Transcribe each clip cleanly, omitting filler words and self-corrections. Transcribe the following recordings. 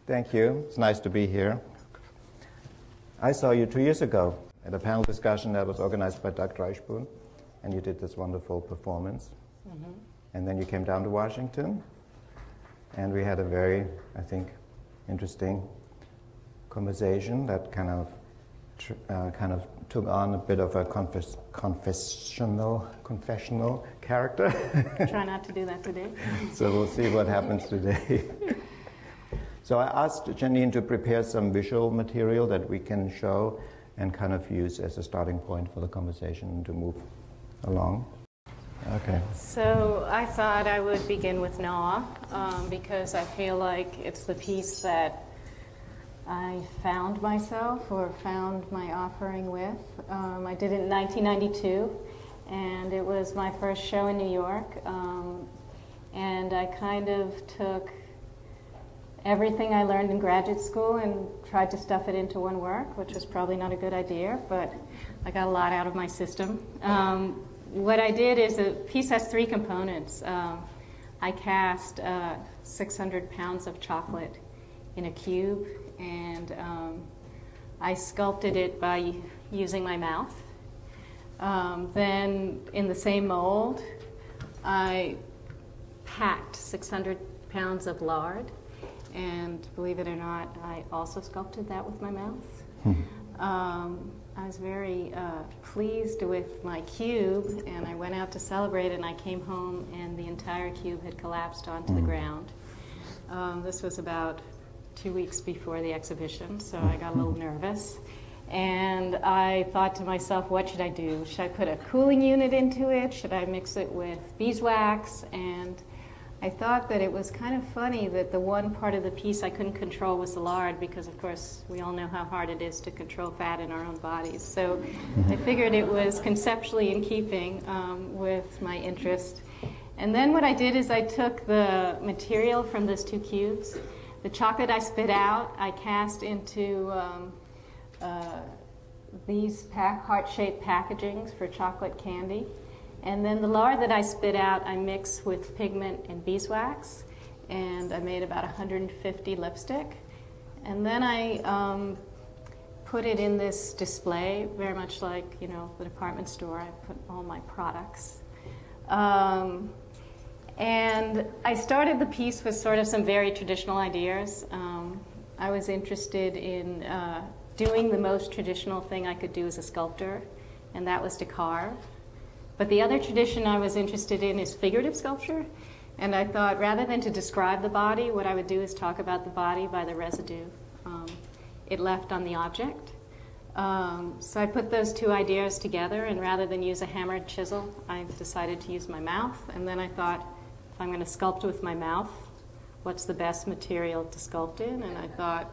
Thank you. It's nice to be here. I saw you 2 years ago at a panel discussion that was organized by Doug Dreisboon, and you did this wonderful performance. Mm-hmm. And then you came down to Washington, and we had a very, I think, interesting conversation that kind of took on a bit of a confessional character. Try not to do that today. So we'll see what happens today. So I asked Janine to prepare some visual material that we can show and kind of use as a starting point for the conversation to move along. Okay. So I thought I would begin with Gnaw because I feel like it's the piece that I found myself or found my offering with. I did it in 1992, and it was my first show in New York, and I kind of took everything I learned in graduate school and tried to stuff it into one work, which was probably not a good idea, but I got a lot out of my system. What I did is the piece has three components. I cast 600 pounds of chocolate in a cube, and I sculpted it by using my mouth. Then in the same mold, I packed 600 pounds of lard, and believe it or not, I also sculpted that with my mouth. I was very pleased with my cube, and I went out to celebrate, and I came home, and the entire cube had collapsed onto the ground. This was about 2 weeks before the exhibition, so I got a little nervous. And I thought to myself, what should I do? Should I put a cooling unit into it? Should I mix it with beeswax? And I thought that it was kind of funny that the one part of the piece I couldn't control was the lard, because of course we all know how hard it is to control fat in our own bodies. So I figured it was conceptually in keeping with my interest. And then what I did is I took the material from those two cubes. The chocolate I spit out, I cast into these heart-shaped packagings for chocolate candy. And then the lard that I spit out, I mixed with pigment and beeswax, and I made about 150 lipstick. And then I put it in this display, very much like, you know, the department store. I put all my products. And I started the piece with sort of some very traditional ideas. I was interested in doing the most traditional thing I could do as a sculptor, and that was to carve. But the other tradition I was interested in is figurative sculpture, and I thought rather than to describe the body, what I would do is talk about the body by the residue it left on the object. So I put those two ideas together, and rather than use a hammer and chisel, I decided to use my mouth. And then I thought, if I'm going to sculpt with my mouth, what's the best material to sculpt in? And I thought,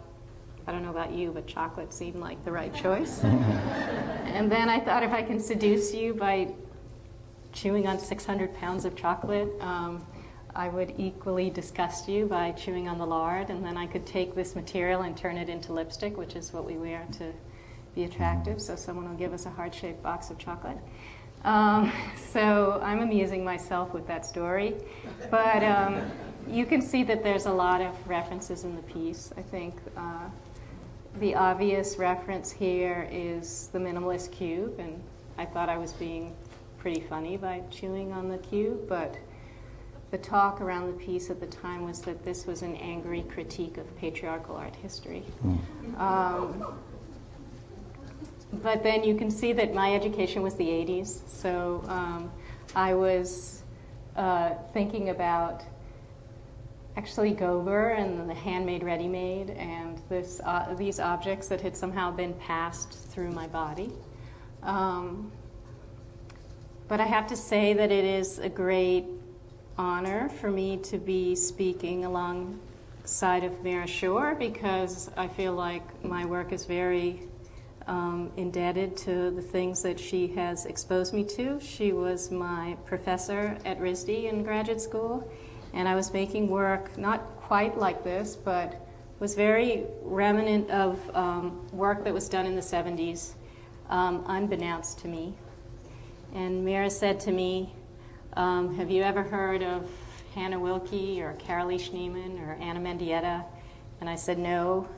I don't know about you, but chocolate seemed like the right choice. And then I thought, if I can seduce you by chewing on 600 pounds of chocolate, I would equally disgust you by chewing on the lard, and then I could take this material and turn it into lipstick, which is what we wear to be attractive, so someone will give us a heart-shaped box of chocolate. So I'm amusing myself with that story, but you can see that there's a lot of references in the piece. I think the obvious reference here is the minimalist cube, and I thought I was being pretty funny by chewing on the cube, but the talk around the piece at the time was that this was an angry critique of patriarchal art history. But then you can see that my education was the 80s, so I was thinking about actually Gober and the handmade ready-made and these objects that had somehow been passed through my body. But I have to say that it is a great honor for me to be speaking alongside of Mira Shore, because I feel like my work is very indebted to the things that she has exposed me to. She was my professor at RISD in graduate school, and I was making work not quite like this, but was very remnant of work that was done in the 70s, unbeknownst to me. And Mira said to me, have you ever heard of Hannah Wilke or Carolee Schneemann or Anna Mendieta? And I said, no.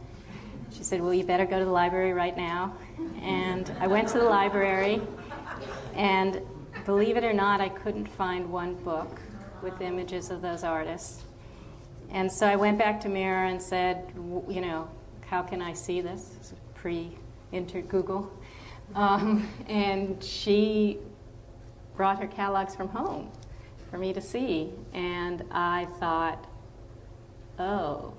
She said, well, you better go to the library right now. And I went to the library, and believe it or not, I couldn't find one book with images of those artists. And so I went back to Mira and said, you know, how can I see this? It's pre-Google. And she brought her catalogs from home for me to see. And I thought, oh,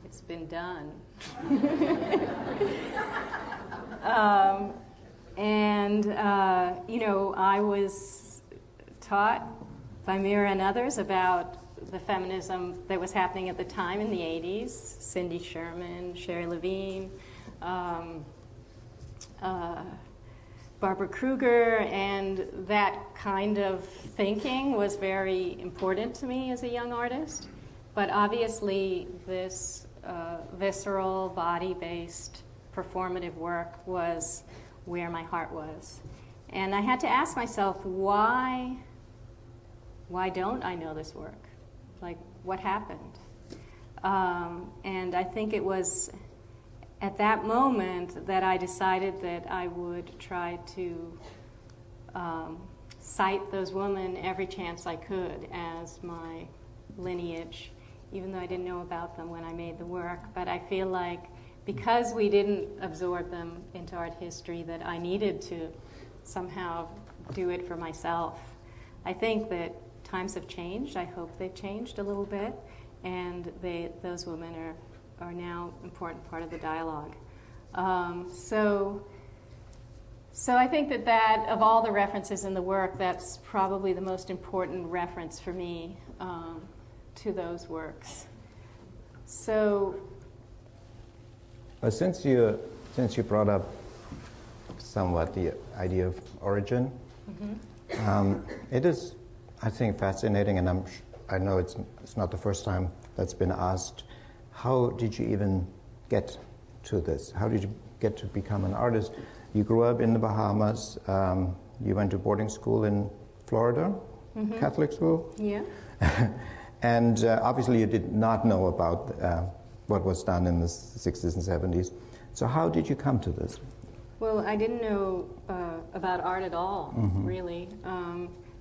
it's been done. You know, I was taught by Mira and others about the feminism that was happening at the time in the 80s, Cindy Sherman, Sherry Levine, Barbara Kruger, and that kind of thinking was very important to me as a young artist. But obviously this visceral, body-based, performative work was where my heart was. And I had to ask myself, why don't I know this work? Like, what happened? And I think it was at that moment that I decided that I would try to cite those women every chance I could as my lineage, even though I didn't know about them when I made the work. But I feel like because we didn't absorb them into art history, that I needed to somehow do it for myself. I think that times have changed. I hope they've changed a little bit, and those women are now an important part of the dialogue. So I think that of all the references in the work, that's probably the most important reference for me to those works. So, since you brought up somewhat the idea of origin, it is, I think, fascinating, and I know it's not the first time that's been asked. How did you even get to this? How did you get to become an artist? You grew up in the Bahamas. You went to boarding school in Florida, Catholic school. Yeah. And obviously you did not know about what was done in the 60s and 70s. So how did you come to this? Well, I didn't know about art at all, really.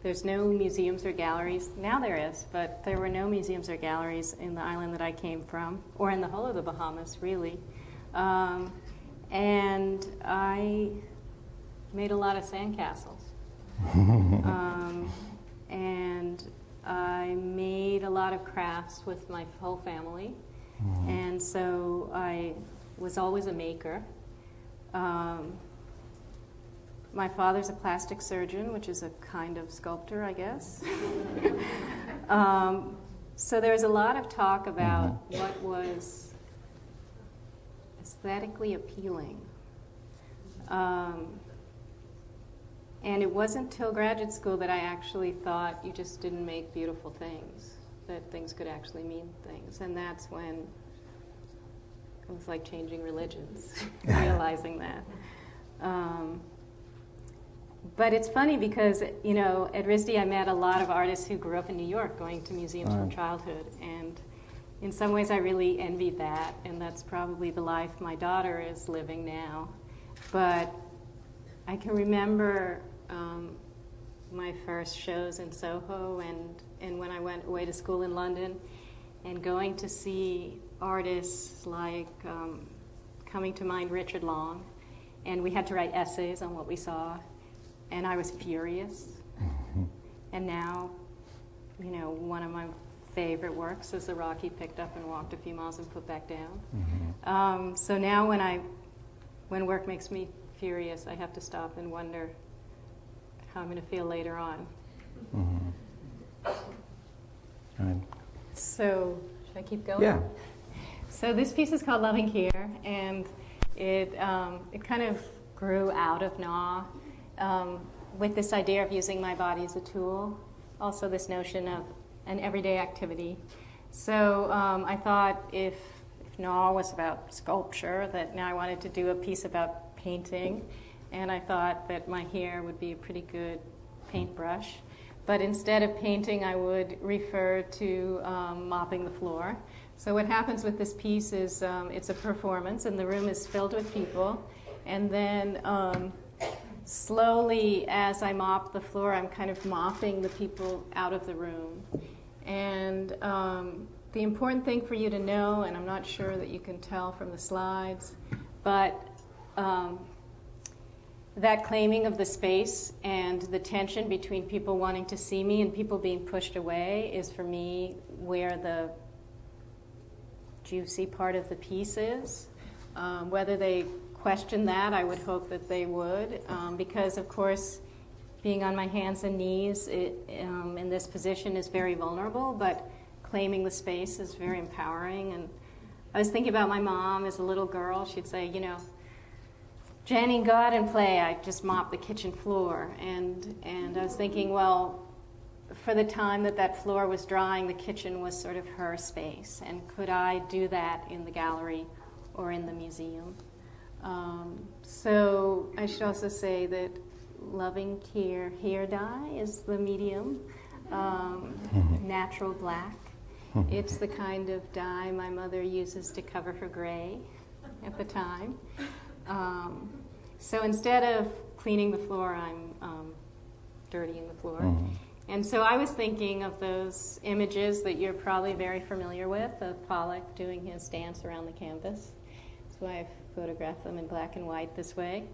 There's no museums or galleries. Now there is, but there were no museums or galleries in the island that I came from, or in the whole of the Bahamas, really. And I made a lot of sandcastles. And I made a lot of crafts with my whole family. And so I was always a maker. My father's a plastic surgeon, which is a kind of sculptor, I guess. So there was a lot of talk about what was aesthetically appealing. And it wasn't till graduate school that I actually thought you just didn't make beautiful things, that things could actually mean things. And that's when it was like changing religions, realizing that. But it's funny because, you know, at RISD I met a lot of artists who grew up in New York going to museums from childhood. And in some ways I really envied that, and that's probably the life my daughter is living now. But I can remember my first shows in Soho and when I went away to school in London and going to see artists like, coming to mind, Richard Long. And we had to write essays on what we saw. And I was furious. And now, you know, one of my favorite works is the rock he picked up and walked a few miles and put back down. So now when work makes me furious, I have to stop and wonder how I'm going to feel later on. Right. So, should I keep going? Yeah. So this piece is called Loving Here, and it kind of grew out of Gnaw with this idea of using my body as a tool, also this notion of an everyday activity. So I thought if Gnaw was about sculpture, that now I wanted to do a piece about painting, and I thought that my hair would be a pretty good paintbrush. But instead of painting, I would refer to mopping the floor. So what happens with this piece is it's a performance, and the room is filled with people. And then slowly, as I mop the floor, I'm kind of mopping the people out of the room. And the important thing for you to know, and I'm not sure that you can tell from the slides, but that claiming of the space and the tension between people wanting to see me and people being pushed away is, for me, where the juicy part of the piece is. Whether they question that, I would hope that they would, because, of course, being on my hands and knees in this position is very vulnerable, but claiming the space is very empowering. And I was thinking about my mom as a little girl. She'd say, you know, Janine, go out and play. I just mopped the kitchen floor. And I was thinking, well, for the time that floor was drying, the kitchen was sort of her space. And could I do that in the gallery or in the museum? So I should also say that Loving Care hair dye is the medium, natural black. It's the kind of dye my mother uses to cover her gray at the time. So instead of cleaning the floor, I'm dirtying the floor. And so I was thinking of those images that you're probably very familiar with, of Pollock doing his dance around the canvas. That's why I've photographed them in black and white this way.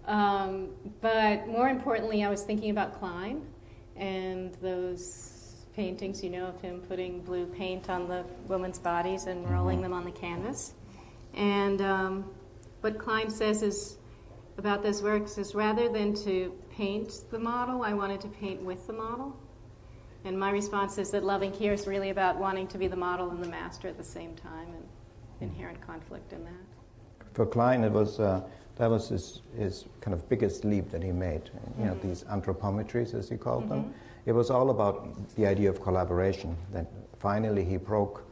But more importantly, I was thinking about Klein and those paintings, you know, of him putting blue paint on the women's bodies and rolling them on the canvas. And what Klein says is about those works is, rather than to paint the model, I wanted to paint with the model. And my response is that Loving Care is really about wanting to be the model and the master at the same time, and inherent conflict in that. For Klein, it was that was his kind of biggest leap that he made. You know, these anthropometries, as he called them. It was all about the idea of collaboration. That finally he broke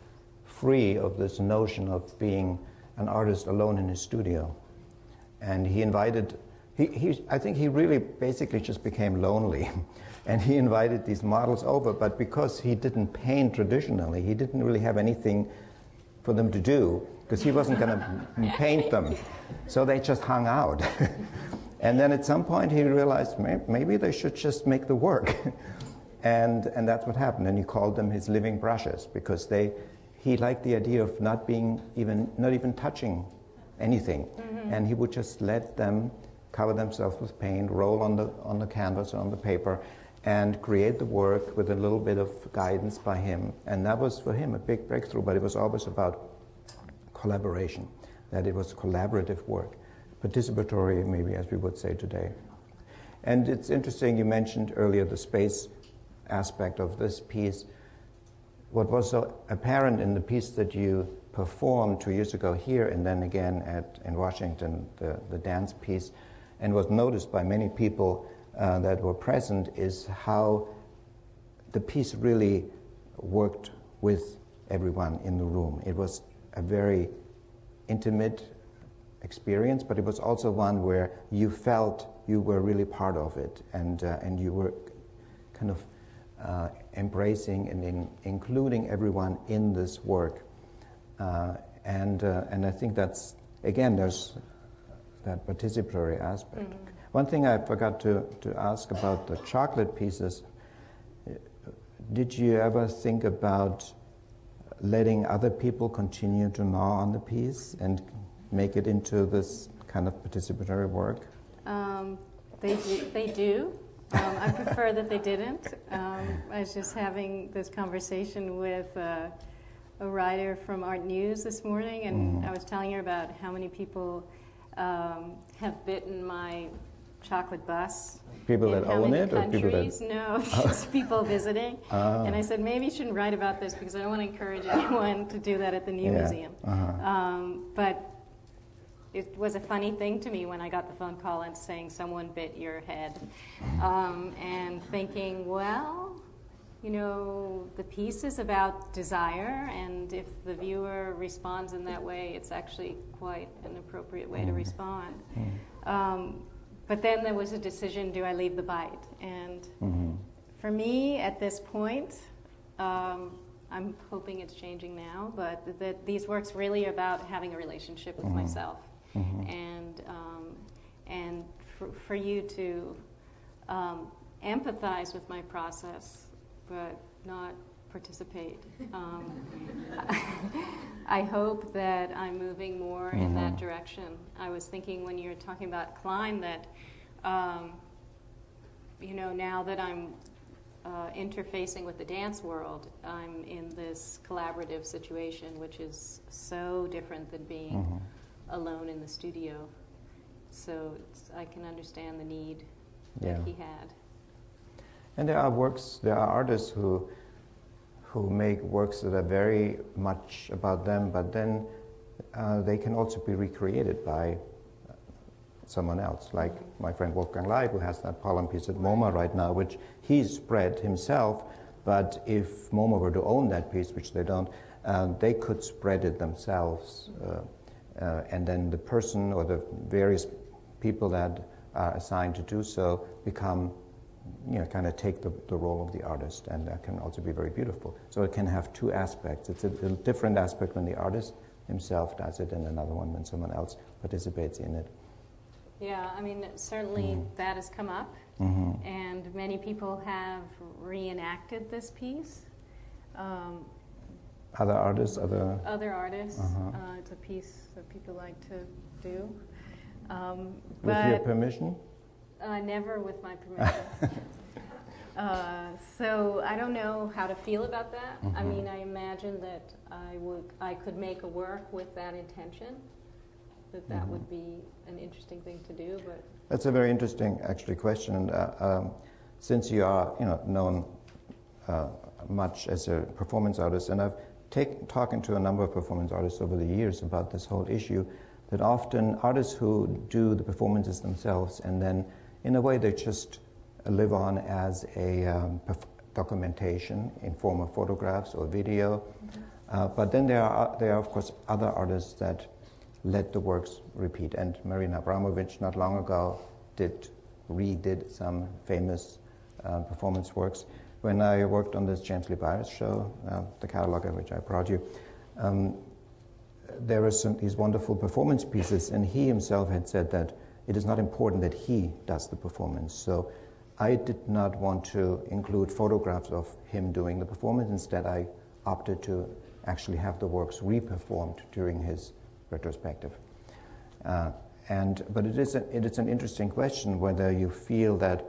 free of this notion of being an artist alone in his studio, and he invited. I think he really basically just became lonely, and he invited these models over. But because he didn't paint traditionally, he didn't really have anything for them to do, because he wasn't going to paint them. So they just hung out. And then at some point he realized maybe they should just make the work. and that's what happened. And he called them his living brushes, because he liked the idea of not even touching anything. And he would just let them cover themselves with paint, roll on the canvas or on the paper, and create the work with a little bit of guidance by him. And that was for him a big breakthrough, but it was always about collaboration, that it was collaborative work, participatory maybe, as we would say today. And it's interesting, you mentioned earlier the space aspect of this piece. What was so apparent in the piece that you performed 2 years ago here, and then again in Washington, the dance piece, and was noticed by many people that were present, is how the piece really worked with everyone in the room. It was a very intimate experience, but it was also one where you felt you were really part of it, and you were kind of embracing and including everyone in this work. And I think that's, again, there's that participatory aspect. One thing I forgot to ask about the chocolate pieces, did you ever think about letting other people continue to gnaw on the piece and make it into this kind of participatory work? They do. I prefer that they didn't. I was just having this conversation with a writer from Art News this morning, and I was telling her about how many people have bitten my chocolate bus. People that own it, or people that... No, just people visiting. And I said, maybe you shouldn't write about this, because I don't want to encourage anyone to do that at the new museum. But it was a funny thing to me when I got the phone call and saying someone bit your head, and thinking, well, you know, the piece is about desire, and if the viewer responds in that way, it's actually quite an appropriate way to respond. But then there was a decision, do I leave the bite? And for me, at this point, I'm hoping it's changing now, but that these works really are about having a relationship with myself, and for you to empathize with my process, but not participate. I hope that I'm moving more in that direction. I was thinking when you were talking about Klein that, now that I'm interfacing with the dance world, I'm in this collaborative situation, which is so different than being alone in the studio. So I can understand the need that he had. And there are artists who make works that are very much about them, but then they can also be recreated by someone else, like my friend Wolfgang Leib, who has that pollen piece at MoMA right now, which he spread himself, but if MoMA were to own that piece, which they don't, they could spread it themselves, and then the person or the various people that are assigned to do so become, kind of take the role of the artist, and that can also be very beautiful. So it can have two aspects. It's a different aspect when the artist himself does it, and another one when someone else participates in it. Yeah, I mean, certainly that has come up, and many people have reenacted this piece. Other artists? Other artists. It's a piece that people like to do. With your permission? Never with my permission. So I don't know how to feel about that. I mean, I imagine that I could make a work with that intention. That would be an interesting thing to do, but that's a very interesting, actually, question. And since you are, known much as a performance artist, and I've talking to a number of performance artists over the years about this whole issue, that often artists who do the performances themselves, and then in a way they just live on as a documentation in form of photographs or video. But then there are of course other artists that let the works repeat. And Marina Abramovic not long ago redid some famous performance works. When I worked on this James Lee Byers show, the catalog of which I brought you, there were these wonderful performance pieces, and he himself had said that it is not important that he does the performance. So I did not want to include photographs of him doing the performance. Instead, I opted to actually have the works re-performed during his retrospective. But it is an interesting question whether you feel that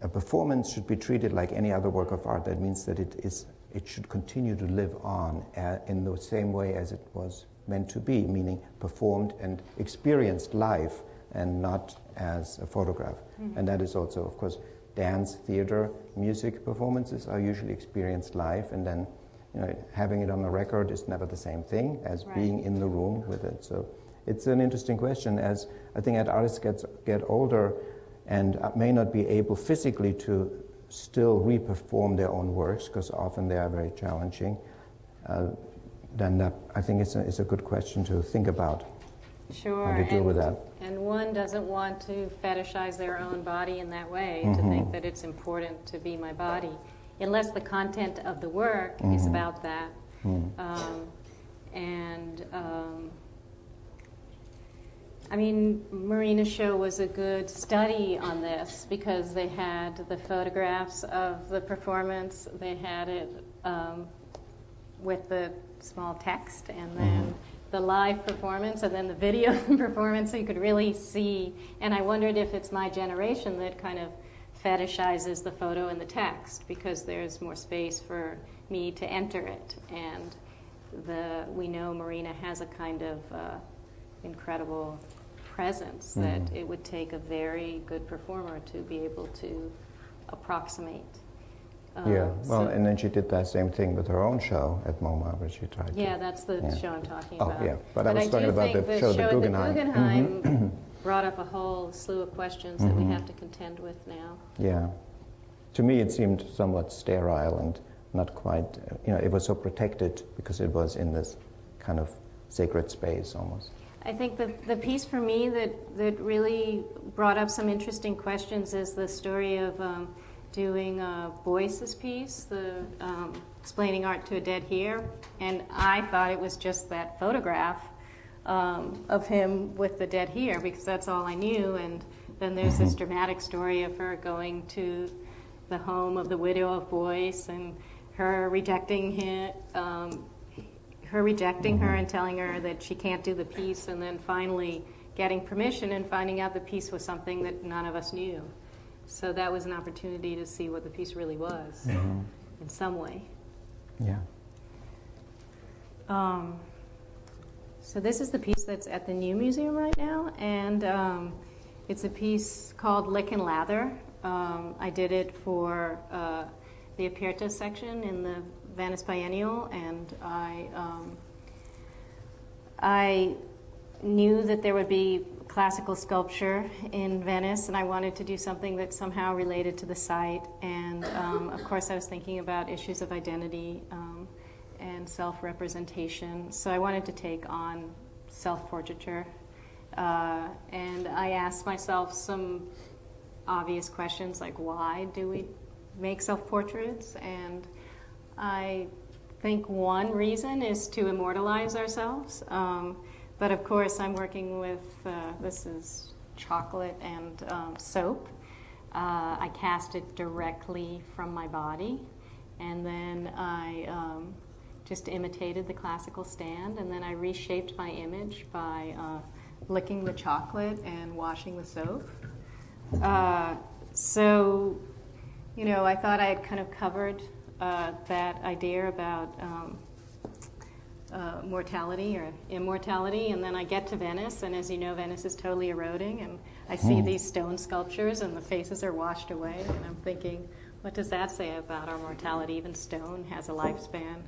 a performance should be treated like any other work of art. That means that it should continue to live on in the same way as it was meant to be, meaning performed and experienced live and not as a photograph. And that is also, of course, dance, theater, music performances are usually experienced live, and then having it on a record is never the same thing as being in the room with it. So it's an interesting question, as I think as artists get older and may not be able physically to still re-perform their own works, because often they are very challenging, then I think it's a good question to think about. Sure. How to deal with that. And one doesn't want to fetishize their own body in that way, to think that it's important to be my body, unless the content of the work is about that. I mean, Marina's show was a good study on this, because they had the photographs of the performance, they had it with the small text, and then the live performance, and then the video performance, so you could really see. And I wondered if it's my generation that kind of fetishizes the photo and the text, because there's more space for me to enter it. And we know Marina has a kind of incredible presence that it would take a very good performer to be able to approximate. And then she did that same thing with her own show at MoMA, where she tried to... Yeah, that's the show I'm talking about. Oh, yeah, but I was talking about the show at the Guggenheim brought up a whole slew of questions that we have to contend with now. Yeah. To me, it seemed somewhat sterile and not quite... it was so protected because it was in this kind of sacred space, almost. I think the piece for me that really brought up some interesting questions is the story of doing Boyce's piece, explaining art to a dead hear, and I thought it was just that photograph of him with the dead hear, because that's all I knew. And then there's this dramatic story of her going to the home of the widow of Boyce, and her rejecting him, her and telling her that she can't do the piece, and then finally getting permission and finding out the piece was something that none of us knew. So that was an opportunity to see what the piece really was in some way. Yeah. So this is the piece that's at the New Museum right now, and it's a piece called Lick and Lather. I did it for the Aperta section in the Venice Biennial, and I knew that there would be classical sculpture in Venice, and I wanted to do something that somehow related to the site. And of course I was thinking about issues of identity and self-representation. So I wanted to take on self-portraiture. And I asked myself some obvious questions like, why do we make self-portraits? And I think one reason is to immortalize ourselves. But of course, I'm working with, this is chocolate and soap. I cast it directly from my body, and then I just imitated the classical stand, and then I reshaped my image by licking the chocolate and washing the soap. So, you know, I thought I had kind of covered that idea about mortality or immortality, and then I get to Venice, and as you know, Venice is totally eroding, and I see these stone sculptures and the faces are washed away, and I'm thinking, what does that say about our mortality? Even stone has a lifespan.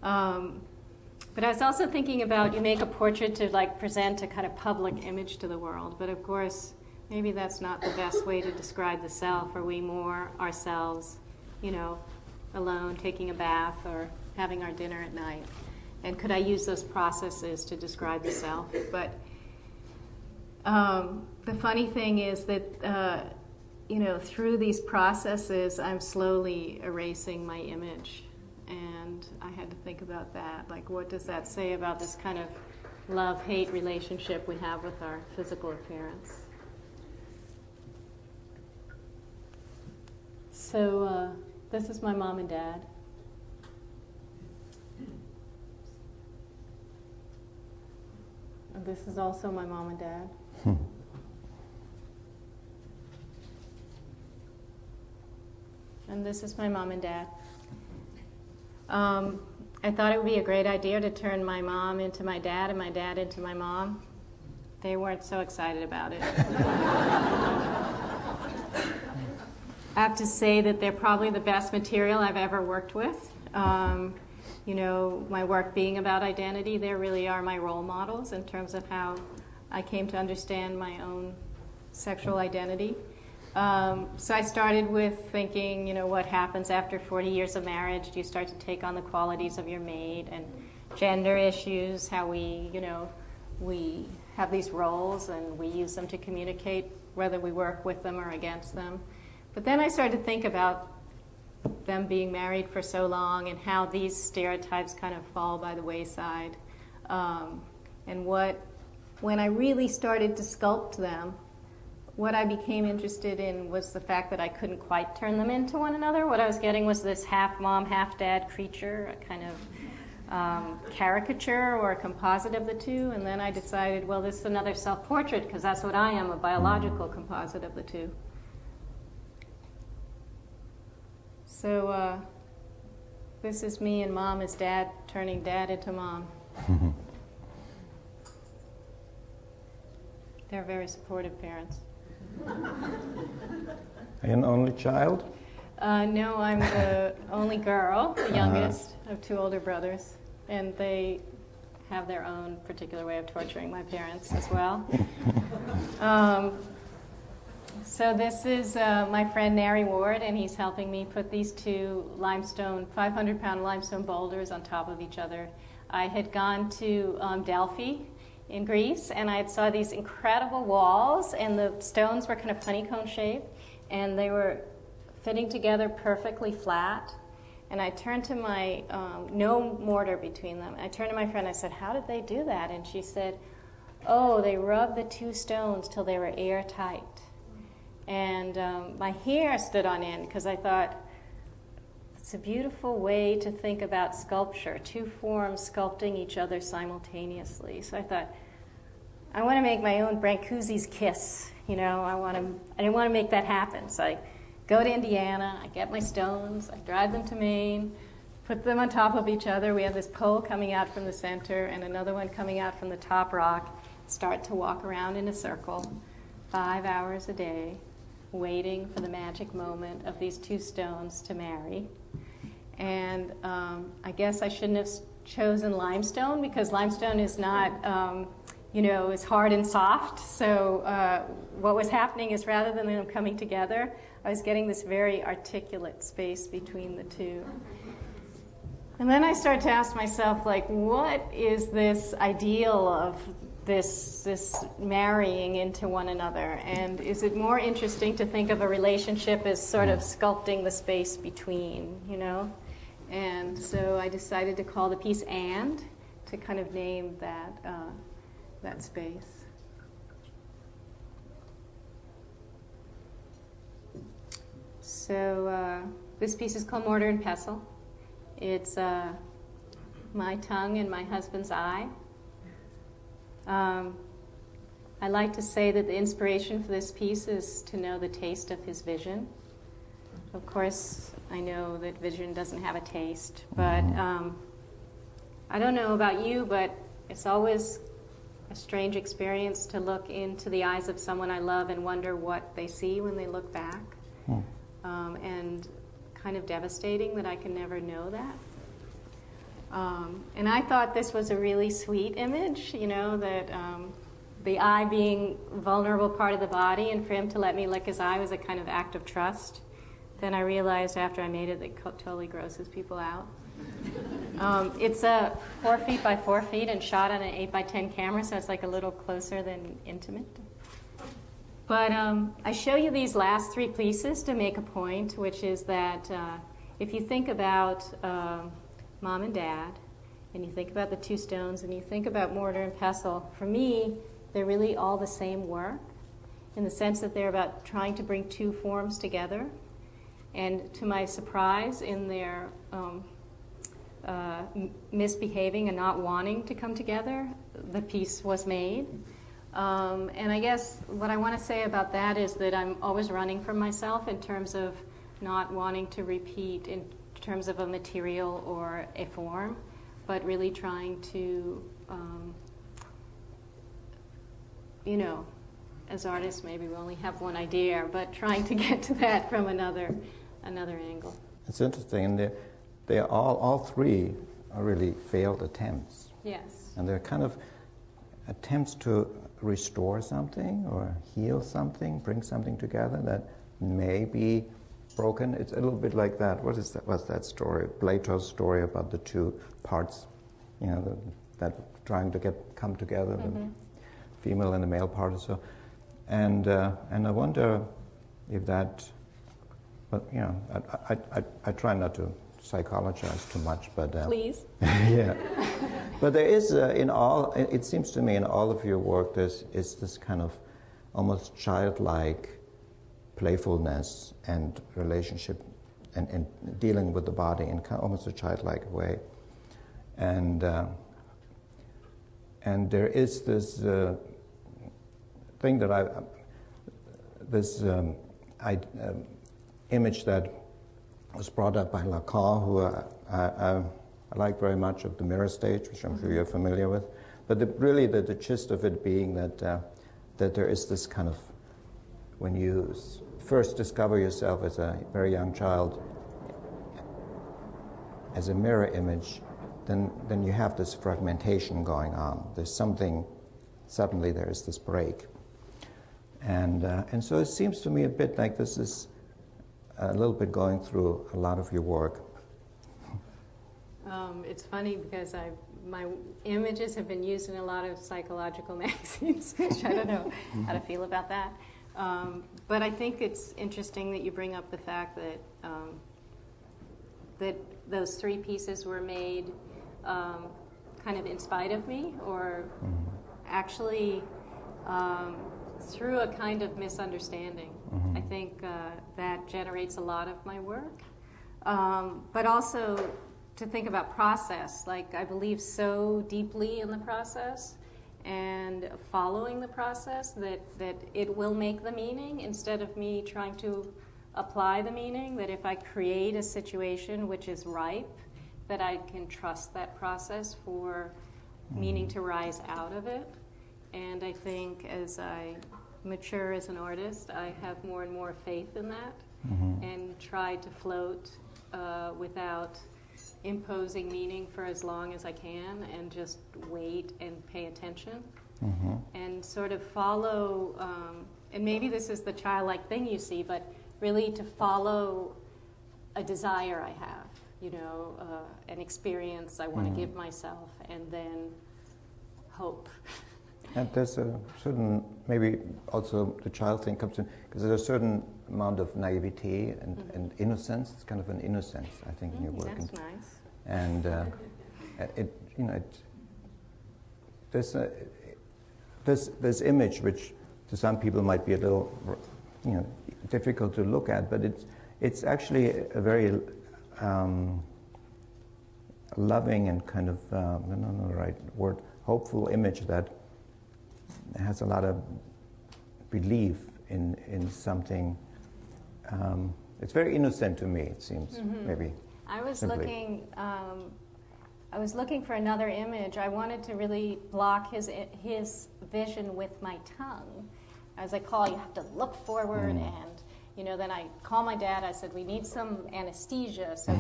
But I was also thinking about, you make a portrait to like present a kind of public image to the world, but of course maybe that's not the best way to describe the self. Are we more ourselves, you know, alone, taking a bath or having our dinner at night? And could I use those processes to describe the self? But the funny thing is that, you know, through these processes, I'm slowly erasing my image. And I had to think about that. Like, what does that say about this kind of love-hate relationship we have with our physical appearance? So this is my mom and dad. And this is also my mom and dad. And this is my mom and dad. I thought it would be a great idea to turn my mom into my dad and my dad into my mom. They weren't so excited about it. I have to say that they're probably the best material I've ever worked with. You know, my work being about identity, they really are my role models in terms of how I came to understand my own sexual identity. So I started with thinking, you know, what happens after 40 years of marriage? Do you start to take on the qualities of your mate, and gender issues, how we, you know, we have these roles and we use them to communicate whether we work with them or against them. But then I started to think about them being married for so long and how these stereotypes kind of fall by the wayside. And when I really started to sculpt them, what I became interested in was the fact that I couldn't quite turn them into one another. What I was getting was this half-mom, half-dad creature, a kind of caricature or a composite of the two. And then I decided, well, this is another self-portrait, because that's what I am, a biological composite of the two. So this is me and mom as dad, turning dad into mom. They're very supportive parents. Are you an only child? No, I'm the only girl, the youngest of two older brothers, and they have their own particular way of torturing my parents as well. So this is my friend Nary Ward, and he's helping me put these two limestone, 500-pound limestone boulders on top of each other. I had gone to Delphi in Greece, and I saw these incredible walls, and the stones were kind of honeycomb shaped, and they were fitting together perfectly flat. And I turned to my, no mortar between them. I turned to my friend, I said, how did they do that? And she said, oh, they rubbed the two stones till they were airtight. And my hair stood on end because I thought, it's a beautiful way to think about sculpture, two forms sculpting each other simultaneously. So I thought, I want to make my own Brancusi's kiss. You know, I didn't want to make that happen. So I go to Indiana, I get my stones, I drive them to Maine, put them on top of each other. We have this pole coming out from the center and another one coming out from the top rock. Start to walk around in a circle, 5 hours a day, waiting for the magic moment of these two stones to marry. And I guess I shouldn't have chosen limestone because limestone is not, you know, is hard and soft. So what was happening is rather than them coming together, I was getting this very articulate space between the two. And then I started to ask myself, like, what is this ideal of this marrying into one another? And is it more interesting to think of a relationship as sort of sculpting the space between, you know? And so I decided to call the piece "and" to kind of name that space. So this piece is called Mortar and Pestle. It's my tongue and my husband's eye. I like to say that the inspiration for this piece is to know the taste of his vision. Of course, I know that vision doesn't have a taste, but I don't know about you, but it's always a strange experience to look into the eyes of someone I love and wonder what they see when they look back. And kind of devastating that I can never know that. And I thought this was a really sweet image, you know, that the eye being a vulnerable part of the body, and for him to let me lick his eye was a kind of act of trust. Then I realized after I made it that it totally grosses people out. It's 4 feet by 4 feet and shot on an 8 by 10 camera, so it's like a little closer than intimate. But I show you these last three pieces to make a point, which is that if you think about Mom and Dad, and you think about the two stones, and you think about Mortar and Pestle, for me, they're really all the same work, in the sense that they're about trying to bring two forms together. And to my surprise, in their misbehaving and not wanting to come together, the piece was made. And I guess what I want to say about that is that I'm always running from myself in terms of not wanting to repeat in terms of a material or a form, but really trying to, you know, as artists maybe we only have one idea, but trying to get to that from another angle. It's interesting, and they all three are really failed attempts. Yes. And they're kind of attempts to restore something or heal something, bring something together that may be broken. It's a little bit like that. What's that story? Plato's story about the two parts, you know, that trying to come together, the female and the male part or so. And I wonder if that, but you know, I try not to psychologize too much, but Please. yeah. But there is it seems to me in all of your work is this kind of almost childlike playfulness and relationship and dealing with the body in almost a childlike way, and there is this thing that image that was brought up by Lacan, who I like very much, of the mirror stage, which I'm sure you're familiar with. But really the gist of it being that there is this kind of, when you first discover yourself as a very young child as a mirror image, then you have this fragmentation going on. There's something, suddenly there is this break. And so it seems to me a bit like this is a little bit going through a lot of your work. It's funny because my images have been used in a lot of psychological magazines, which I don't know how to feel about that. But I think it's interesting that you bring up the fact that that those 3 pieces were made kind of in spite of me, or actually through a kind of misunderstanding. I think that generates a lot of my work. But also to think about process, like I believe so deeply in the process and following the process that it will make the meaning instead of me trying to apply the meaning, that if I create a situation which is ripe, that I can trust that process for meaning to rise out of it. And I think as I mature as an artist, I have more and more faith in that and try to float without imposing meaning for as long as I can and just wait and pay attention and sort of follow, and maybe this is the childlike thing you see, but really to follow a desire I have, you know, an experience I want to give myself, and then hope. And there's a certain, maybe also the child thing comes in, because there's a certain amount of naivety and innocence. It's kind of an innocence, I think, in your work. That's nice. And this image, which to some people might be a little, difficult to look at, but it's actually a very loving and kind of, I don't know the right word, hopeful image that has a lot of belief in something. It's very innocent to me, it seems, maybe. I was simply. looking for another image. I wanted to really block his vision with my tongue. As I call, you have to look forward, and then I call my dad. I said, we need some anesthesia, so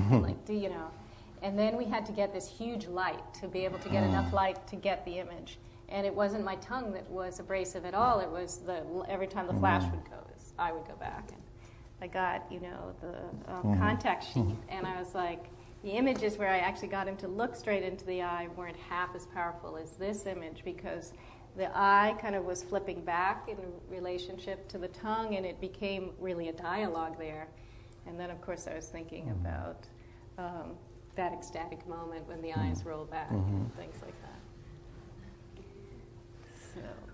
and then we had to get this huge light to be able to get enough light to get the image. And it wasn't my tongue that was abrasive at all. It was every time the flash would go, I would go back. And I got, the contact sheet, and I was like, the images where I actually got him to look straight into the eye weren't half as powerful as this image, because the eye kind of was flipping back in relationship to the tongue, and it became really a dialogue there. And then, of course, I was thinking about that ecstatic moment when the eyes roll back and things like that.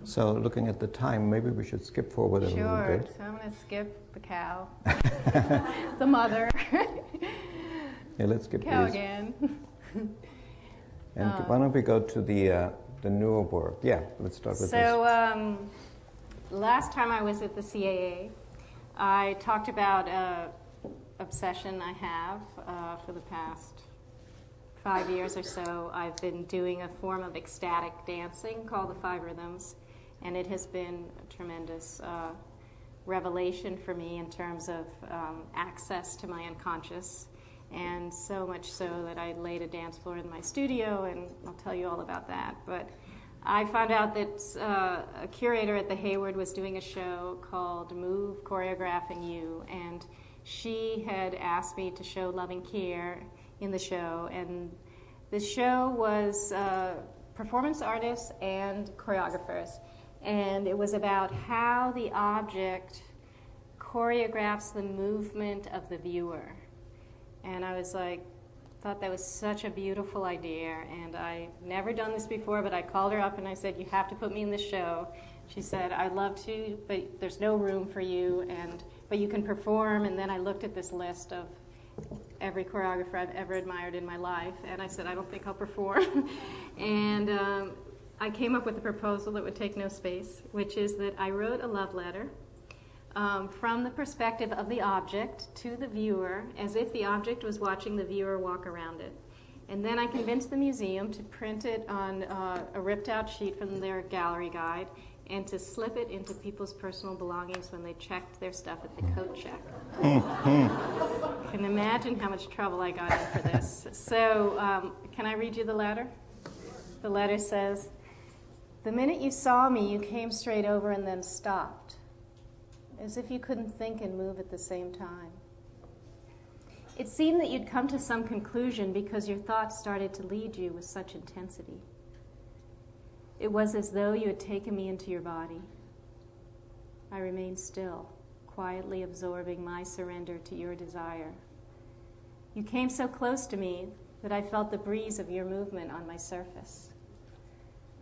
So looking at the time, maybe we should skip forward a little bit. Sure, so I'm going to skip the cow, the mother. Yeah, let's skip cow these. Again. And why don't we go to the newer work? Yeah, let's start with this. So last time I was at the CAA, I talked about an obsession I have for the past 5 years or so. I've been doing a form of ecstatic dancing called the 5 Rhythms, and it has been a tremendous revelation for me in terms of access to my unconscious, and so much so that I laid a dance floor in my studio, and I'll tell you all about that. But I found out that a curator at the Hayward was doing a show called Move Choreographing You, and she had asked me to show Loving Care in the show, and the show was performance artists and choreographers, and it was about how the object choreographs the movement of the viewer. And I was like, thought that was such a beautiful idea, and I've never done this before, but I called her up and I said, you have to put me in the show. She said, I'd love to, but there's no room for you, but you can perform. And then I looked at this list of every choreographer I've ever admired in my life, and I said, I don't think I'll perform. And I came up with a proposal that would take no space, which is that I wrote a love letter from the perspective of the object to the viewer, as if the object was watching the viewer walk around it. And then I convinced the museum to print it on a ripped out sheet from their gallery guide, and to slip it into people's personal belongings when they checked their stuff at the coat check. You can imagine how much trouble I got in for this. So can I read you the letter? The letter says, the minute you saw me, you came straight over and then stopped, as if you couldn't think and move at the same time. It seemed that you'd come to some conclusion because your thoughts started to lead you with such intensity. It was as though you had taken me into your body. I remained still, quietly absorbing my surrender to your desire. You came so close to me that I felt the breeze of your movement on my surface.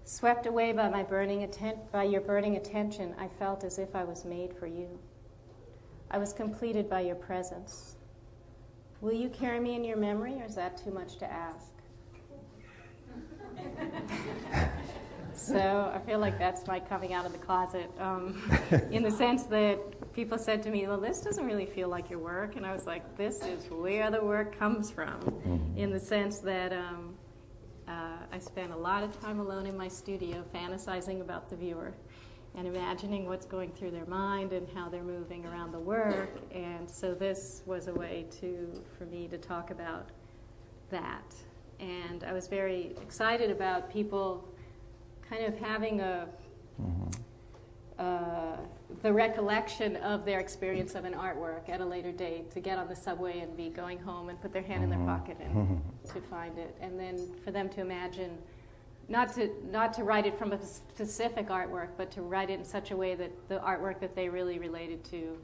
Swept away by your burning attention, I felt as if I was made for you. I was completed by your presence. Will you carry me in your memory, or is that too much to ask? So I feel like that's my coming out of the closet, in the sense that people said to me, well, this doesn't really feel like your work. And I was like, this is where the work comes from, in the sense that I spent a lot of time alone in my studio fantasizing about the viewer and imagining what's going through their mind and how they're moving around the work. And so this was a way for me to talk about that. And I was very excited about people kind of having the recollection of their experience of an artwork at a later date, to get on the subway and be going home and put their hand in their pocket and to find it, and then for them to imagine, not to write it from a specific artwork, but to write it in such a way that the artwork that they really related to,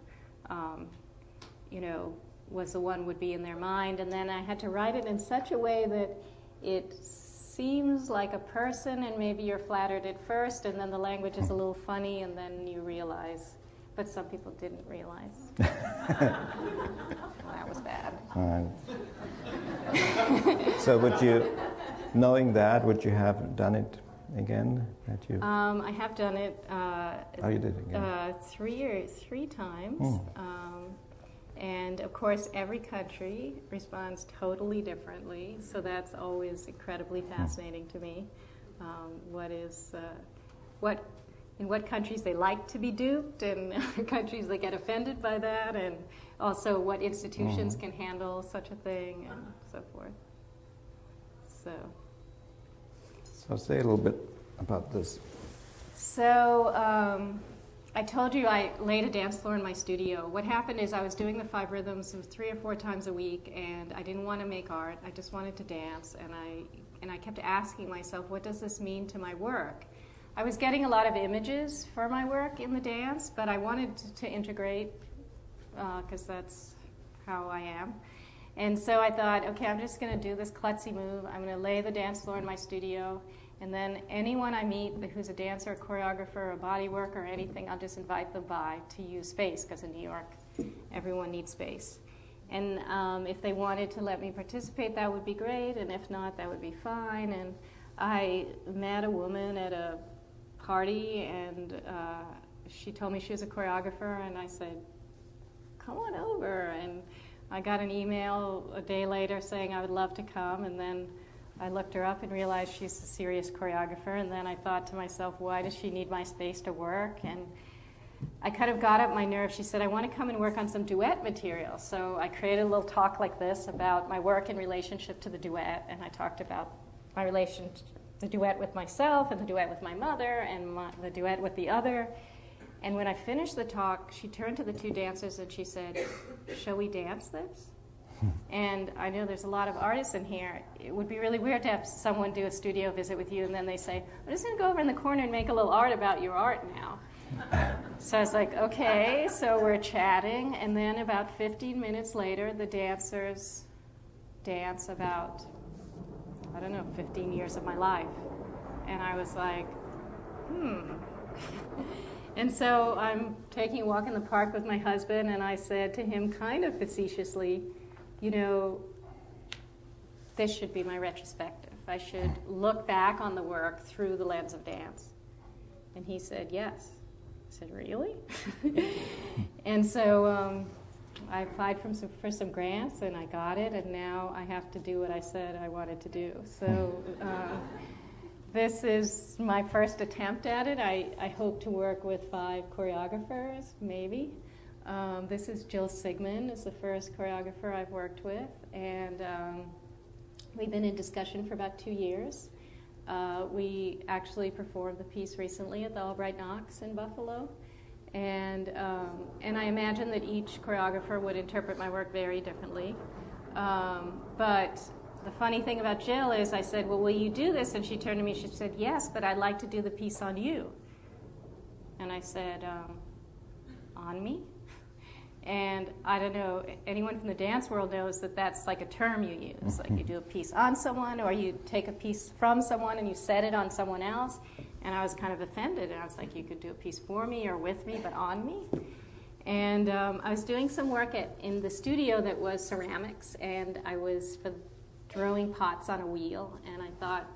was the one would be in their mind. And then I had to write it in such a way that it seems like a person, and maybe you're flattered at first, and then the language is a little funny, and then you realize. But some people didn't realize. That was bad. So knowing that, would you have done it again? I have done it. You did it again? 3 times. And of course, every country responds totally differently, so that's always incredibly fascinating to me. In what countries they like to be duped, and countries that get offended by that, and also what institutions can handle such a thing, and so forth. So say a little bit about this. So I told you I laid a dance floor in my studio. What happened is I was doing the 5 rhythms 3 or 4 times a week, and I didn't want to make art. I just wanted to dance, and I kept asking myself, what does this mean to my work? I was getting a lot of images for my work in the dance, but I wanted to integrate, because that's how I am. And so I thought, okay, I'm just going to do this klutzy move. I'm going to lay the dance floor in my studio, and then anyone I meet who's a dancer, a choreographer, a body worker, or anything, I'll just invite them by to use space, because in New York, everyone needs space. And if they wanted to let me participate, that would be great, and if not, that would be fine. And I met a woman at a party, and she told me she was a choreographer, and I said, come on over. And I got an email a day later saying I would love to come, and then I looked her up and realized she's a serious choreographer, and then I thought to myself, why does she need my space to work? And I kind of got up my nerve. She said, I want to come and work on some duet material. So I created a little talk like this about my work in relationship to the duet, and I talked about my the duet with myself, and the duet with my mother, and the duet with the other. And when I finished the talk, she turned to the 2 dancers and she said, shall we dance this? And I know there's a lot of artists in here. It would be really weird to have someone do a studio visit with you, and then they say, I'm just going to go over in the corner and make a little art about your art now. So I was like, okay, so we're chatting, and then about 15 minutes later, the dancers dance about, 15 years of my life. And I was like, And so I'm taking a walk in the park with my husband, and I said to him kind of facetiously, this should be my retrospective. I should look back on the work through the lens of dance. And he said, yes. I said, really? And so I applied for some grants, and I got it, and now I have to do what I said I wanted to do. So this is my first attempt at it. I hope to work with 5 choreographers, maybe. This is Jill Sigmund, is the first choreographer I've worked with, and we've been in discussion for about 2 years. We actually performed the piece recently at the Albright Knox in Buffalo, and I imagine that each choreographer would interpret my work very differently. But the funny thing about Jill is I said, well, will you do this? And she turned to me, she said, yes, but I'd like to do the piece on you. And I said, on me. And I don't know, anyone from the dance world knows that that's like a term you use. Like you do a piece on someone, or you take a piece from someone and you set it on someone else. And I was kind of offended, and I was like, you could do a piece for me or with me, but on me. And I was doing some work in the studio that was ceramics, and I was throwing pots on a wheel, and I thought,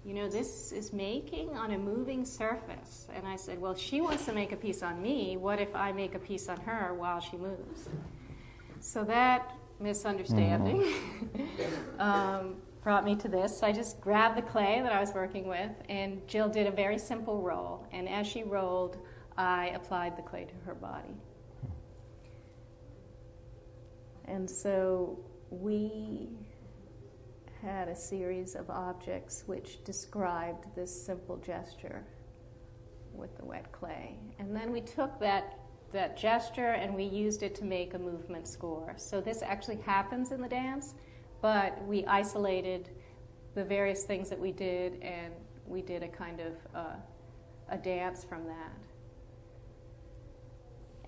you know, this is making on a moving surface. And I said, well, she wants to make a piece on me. What if I make a piece on her while she moves? So that misunderstanding brought me to this. So I just grabbed the clay that I was working with, and Jill did a very simple roll. And as she rolled, I applied the clay to her body. And so we had a series of objects which described this simple gesture with the wet clay. And then we took that gesture and we used it to make a movement score. So this actually happens in the dance, but we isolated the various things that we did, and we did a kind of a dance from that.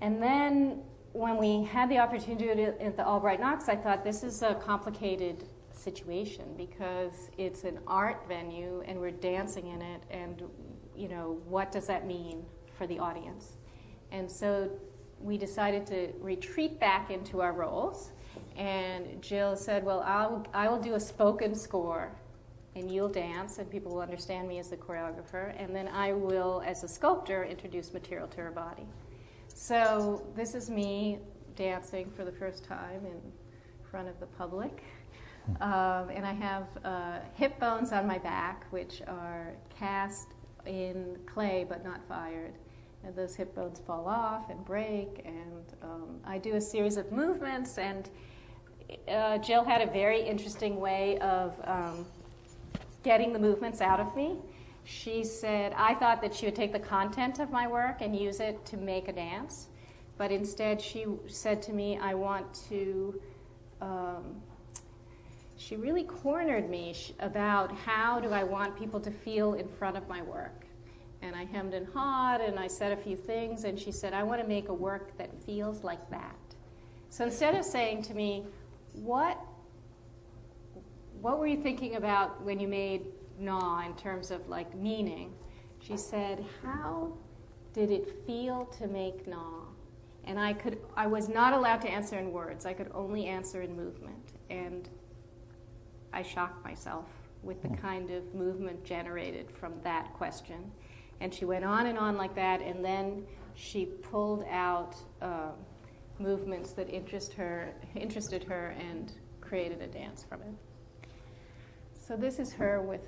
And then when we had the opportunity to do it at the Albright Knox, I thought this is a complicated situation because it's an art venue and we're dancing in it, and you know, what does that mean for the audience? And so we decided to retreat back into our roles, and Jill said, well, I will do a spoken score and you'll dance and people will understand me as the choreographer, and then I will, as a sculptor, introduce material to her body. So this is me dancing for the first time in front of the public. And I have hip bones on my back, which are cast in clay but not fired. And those hip bones fall off and break, and I do a series of movements, and Jill had a very interesting way of getting the movements out of me. She said, I thought that she would take the content of my work and use it to make a dance, but instead she said to me, I want to... She really cornered me about how do I want people to feel in front of my work. And I hemmed and hawed, and I said a few things, and she said, I want to make a work that feels like that. So instead of saying to me, what were you thinking about when you made Gnaw in terms of like meaning? She said, how did it feel to make Gnaw? And I was not allowed to answer in words. I could only answer in movement. And I shocked myself with the kind of movement generated from that question. And she went on and on like that, and then she pulled out movements that interested her and created a dance from it. So this is her with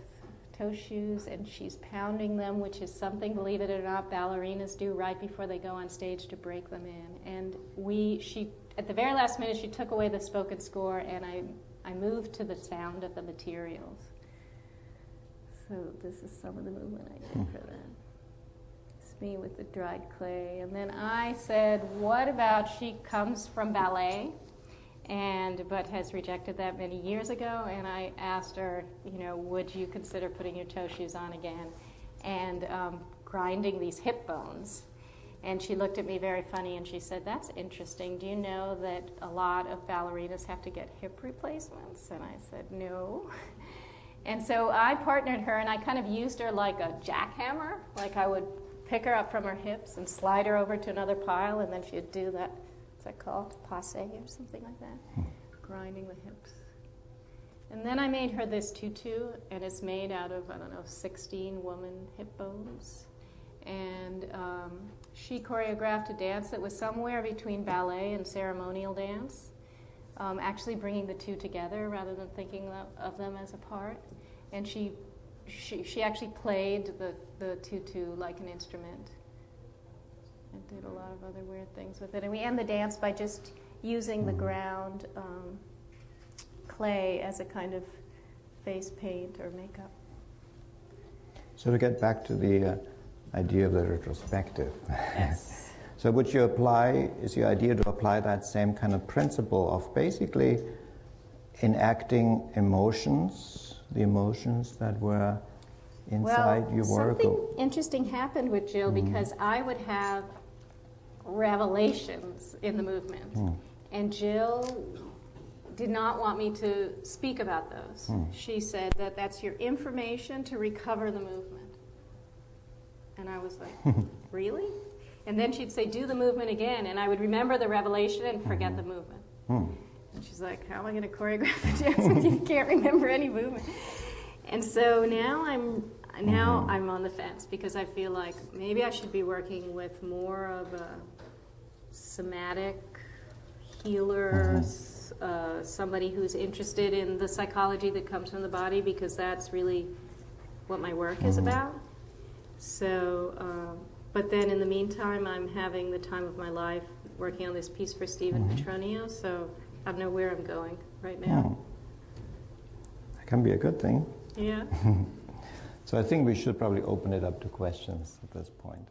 toe shoes, and she's pounding them, which is something, believe it or not, ballerinas do right before they go on stage to break them in. And she at the very last minute, she took away the spoken score, and I moved to the sound of the materials. So this is some of the movement I did for that. It's me with the dried clay. And then I said, what about, she comes from ballet, but has rejected that many years ago, and I asked her, you know, would you consider putting your toe shoes on again and grinding these hip bones? And she looked at me very funny and she said, that's interesting. Do you know that a lot of ballerinas have to get hip replacements? And I said, no. And so I partnered her, and I kind of used her like a jackhammer. Like I would pick her up from her hips and slide her over to another pile, and then she'd do that, what's that called, passe or something like that, grinding the hips. And then I made her this tutu, and it's made out of, 16 woman hip bones. And she choreographed a dance that was somewhere between ballet and ceremonial dance, actually bringing the two together rather than thinking of them as a part. And she actually played the tutu like an instrument and did a lot of other weird things with it. And we end the dance by just using the ground clay as a kind of face paint or makeup. So to get back to the idea of the retrospective. Yes. So would you is your idea to apply that same kind of principle of basically enacting emotions, the emotions that were inside your work? Something interesting happened with Jill because I would have revelations in the movement. And Jill did not want me to speak about those. She said that that's your information to recover the movement. And I was like, really? And then she'd say, do the movement again. And I would remember the revelation and forget the movement. And she's like, how am I going to choreograph a dance if you can't remember any movement? And so now I'm on the fence because I feel like maybe I should be working with more of a somatic healer, somebody who's interested in the psychology that comes from the body, because that's really what my work is about. So, but then in the meantime, I'm having the time of my life working on this piece for Stephen Petronio, so I don't know where I'm going right now. That can be a good thing. Yeah. So I think we should probably open it up to questions at this point.